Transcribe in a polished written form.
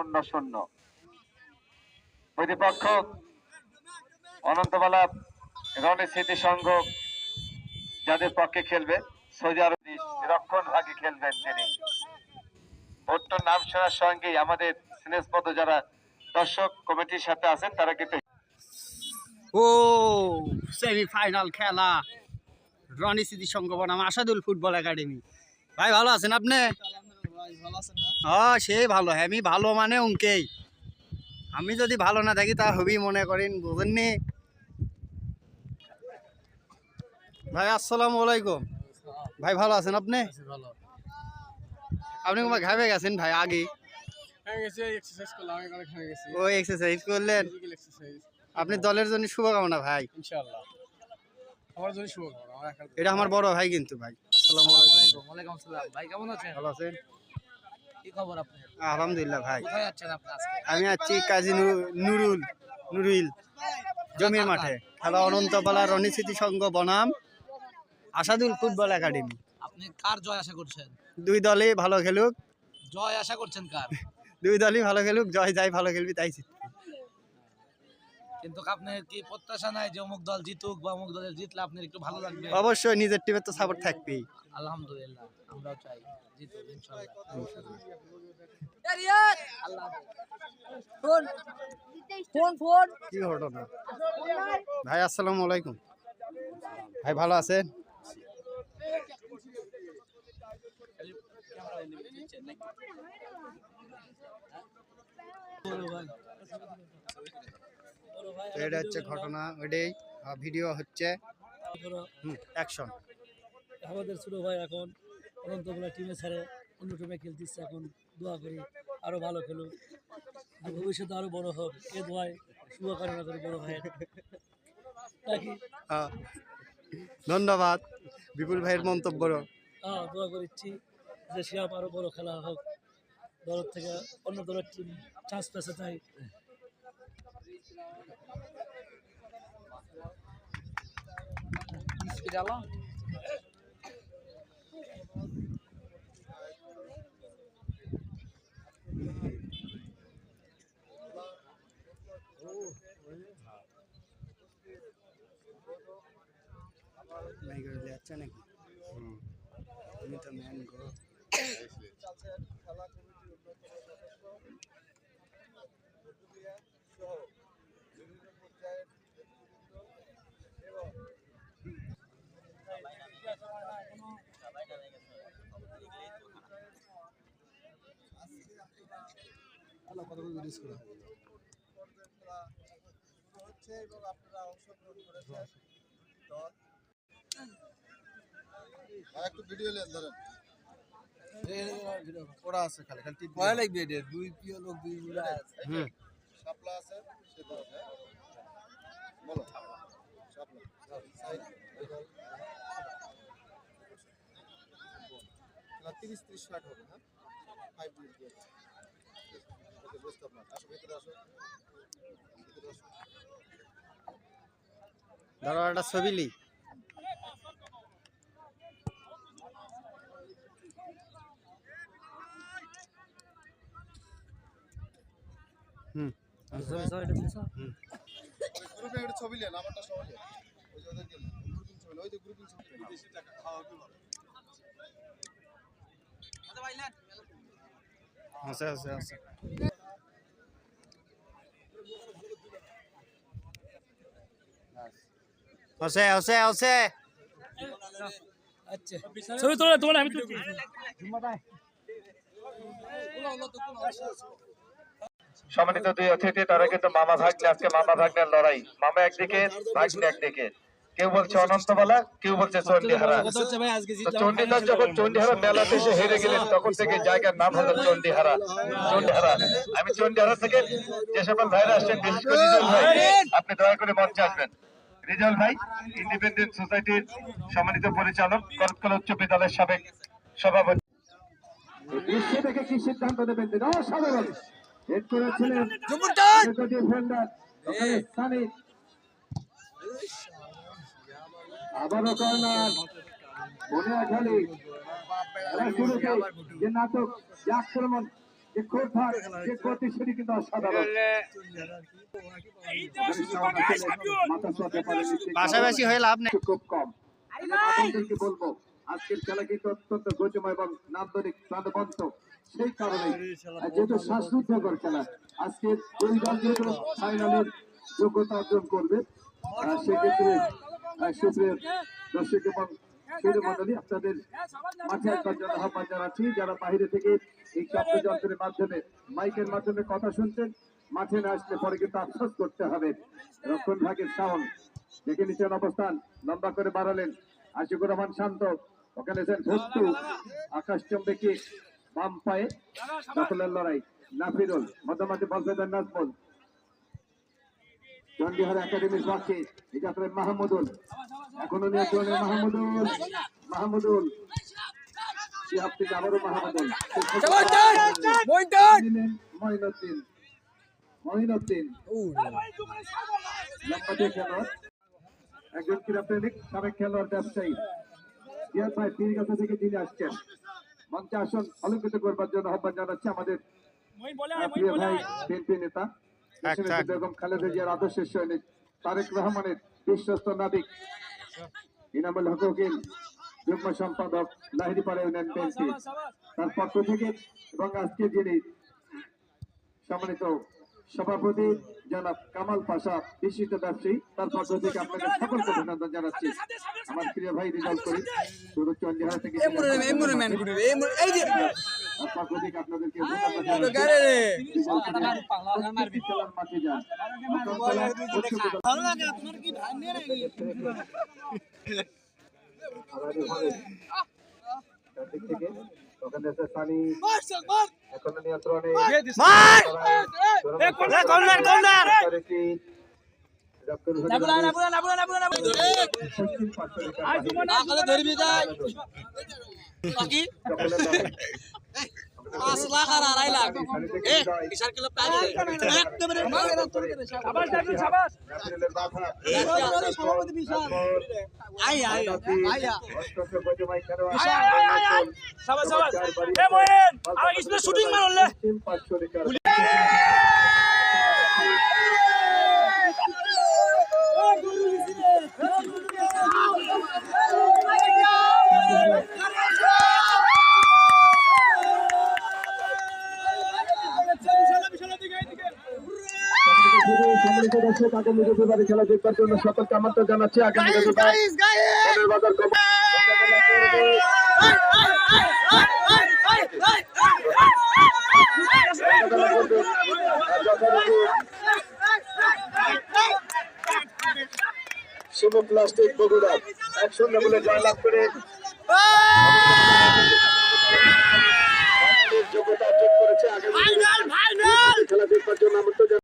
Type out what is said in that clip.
0-0। প্রতিপক্ষ অনন্তবালা রনি স্মৃতি সংঘ যাদের পক্ষে খেলবে, সৌদি আরব রক্ষণ ভাগে খেলবেন তিনি। ভোট্টোর নাম শোনার সঙ্গেই আমাদের স্নেহপদ যারা দর্শক কমিটির সাথে আছেন তারা কিন্তু ও সেমিফাইনাল খেলা রনি স্মৃতি সংঘ বনাম আসাদুল ফুটবল একাডেমি। ভাই ভালো আছেন আপনি? হ্যাঁ সে ভালো, আমি ভালো মানে উনকেই, আমি যদি ভালো না থাকি তা হবেই মনে করেন, বুঝেননি ভাই? আসসালামু আলাইকুম ভাই, ভালো আছেন আপনি? আপনি তোমার ঘামে গেছেন ভাই আগে? ও এক্সারসাইজ করলেন? আপনি দলের জন্য শুভকামনা ভাই। এটা আমার বড় ভাই কিন্তু ভাই। আসসালামু আলাইকুম। ওয়ালাইকুম আসসালাম। ভাই কেমন আছেন? ভালো আছেন? কি খবর আপনার? আলহামদুলিল্লাহ ভাই। কোথায় যাচ্ছেন আপনি আজকে? আমি আছি কাজী নুরুল জমির মাঠে, খেলা অনন্তপালা রনি স্মৃতি সংঘ বনাম আসাদুল ফুটবল একাডেমি। আপনি কার জয় আশা করছেন? দুই দলই ভালো খেলুক। জয় আশা করছেন কার? দুই দলই ভালো খেলুক, জয় যাই ভালো খেলবি তাই জিতবে। কিন্তু আপনার কি প্রত্যাশা নাই যে অমুক দল জিতুক বা অমুক দলের জিতলে আপনার একটু ভালো লাগবে? অবশ্যই নিজের টিমের তো সাপোর্ট থাকবেই। আলহামদুলিল্লাহ, আমরাও চাই জিতুক ইনশাআল্লাহ। আল্লাহ ফোন কি ঘটনা ভাই? আসসালামু আলাইকুম ভাই, ভালো আছেন? এটা হচ্ছে ঘটনা, ওইটাই ভিডিও হচ্ছে। অ্যাকশন। আমাদের ছোট ভাই এখন অনন্তগুলা টিমে ছেড়ে অন্য টিমে খেলতেছে। এখন দোয়া করি আরো ভালো খেলুক, ভবিষ্যতে আরো বড় হোক। এ দোয়ায় শুভকামনা করি বড় ভাইয়ের নাকি। ধন্যবাদ বিপুল ভাইয়ের মন্তব্য। দোয়া করছি যে সে আরো বড় খেলা হোক, দলের থেকে অন্য দলের টিম চান্স পেয়েছে তাই। আচ্ছা নাকি তুমি তো ম্যান গো। একটু ভিডিও লেন ধরেন ওরা আছে খালি ভয় লাগবে এটা দুই প্রিয় লোক দুই মিলে শাপলা আছে সে ধরে বলো শাপলা সাইড 30-30 60 হবে হ্যাঁ 5 মিনিট দিয়ে ওকে বুঝতে আপনার আসো ভিতরে আসো ধরো একটা ছবি লি। গ্রুপে একটা ছবি নেন আমারটা সহ নেন ওই যে ওদেরকে গ্রুপিং ছবি ওই যে গ্রুপিং ছবি বেশি টাকা খাওয়াবে ভালো আছে আছে আছে আছে আছে আছে আচ্ছা ছবি তোলা তোলা আমি তুলছি। সম্মানিত দুই অতিথি, তারা কিন্তু মামা ভাগ্নে, আজকে মামা ভাগ্নের লড়াই। মামা একদিকে, ভাগ্নে একদিকে। কেউ বলছে অনন্তবালা, কেউ বলছে চণ্ডীহারা। তো চণ্ডীদাস যখন চণ্ডীহারা মেলাতে এসে হেরে গেলেন, তখন থেকে জায়গার নাম হলো চণ্ডীহারা। চণ্ডীহারা। আমি চণ্ডীহারা থেকে যে সকল ভাইরা আসছেন, বিশেষ করে রিজাল ভাই, আপনি দয়া করে মঞ্চে আসবেন। রিজাল ভাই ইন্ডিপেন্ডেন্ট সোসাইটির সম্মানিত পরিচালক, করতকল উচ্চ বিদ্যালয়ের সাবেক সভাপতি। দৃশ্য থেকে কি সিদ্ধান্ত নেবেন? অসাধারণ হেড করেছিলেন ডিফেন্ডার সানি। আবারও কর্নার বুনিয়াখালী। শুরুতে যে নাটক, যে আক্রমণ যে খোরধার যে গতি সেটি কিন্তু অসাধারণ। মাথা সোয়াতে পারেনি, পাশাপাশি হয়ে লাভ নেই। খুব কম। আপনাদেরকে বলবো আজকের খেলা কিন্তু অত্যন্ত গতিময় এবং নান্দনিক প্রাণবন্ত। সেই কারণে যেহেতু শ্বাসরুদ্ধকর খেলা, আজকের দুই দল যেহেতু ফাইনালের যোগ্যতা অর্জন করবে, সেক্ষেত্রে সুপ্রিয় দর্শক এবং সুধী মন্ডলী, আপনাদের মাঠে একবার জন্য আহ্বান জানাচ্ছি, যারা বাইরে থেকে এই শব্দযন্ত্রের মাধ্যমে মাইকের মাধ্যমে কথা শুনছেন, মাঠে না আসলে পরে কিন্তু আফসোস করতে হবে। রক্ষণ ভাগের সাউন্ড দেখে নিচ্ছেন অবস্থান, লম্বা করে বাড়ালেন আশিকুর রহমান শান্ত, ওখানে ভর্তু আকাশচম্বে কি বাম পায়ে দখলের লড়াই, নাফিরুল মধ্যমাঠে বল পেতেন নাজমুল, চন্ডিহার একাডেমির পক্ষে এই যাত্রায় মাহমুদুল, এখনো নিয়ন্ত্রণে মাহমুদুল সিহাব থেকে আবারও মাহমুদুল, মঈনুদ্দিন লম্বাতে খেলোয়াড়, একজন ক্রীড়াপ্রেমিক, সাবেক খেলোয়াড়, ব্যবসায়ী জিয়াদ ভাই পীর কাছে থেকে যিনি আসছেন, মঞ্চে আসন অলঙ্কৃত করবার জন্য আহ্বান জানাচ্ছি আমাদের প্রিয় ভাই বিএনপি নেতা বেগম খালেদা জিয়ার আদর্শের সৈনিক তারেক রহমানের বিশ্বস্ত নাবিক ইনামুল হক উকিল, যুগ্ম সম্পাদক লাহিড়ীপাড়া ইউনিয়ন বিএনপি, তার পক্ষ থেকে এবং আজকে যিনি সম্মানিত সভাপতি জনাব কামাল পাশা, বিশিষ্ট ব্যবসায়ী, তার পক্ষ থেকে আপনাদের সকলকে অভিনন্দন জানাচ্ছি। আমার প্রিয় ভাই রিজাল্ট করি সুরত চন্ডিহারা থেকে তার পক্ষ থেকে আপনাদেরকে মাঠে যান থেকে ওখানে সানি এখনো নিয়ন্ত্রণে শুটিং মারলে আগামী রবিবারে খেলা দেখবার জন্য সকলকে আমন্ত্রণ জানাচ্ছি। আগামী রবিবার শিমু প্লাস্টিক বগুড়া 1-0 বলে জয়লাভ করে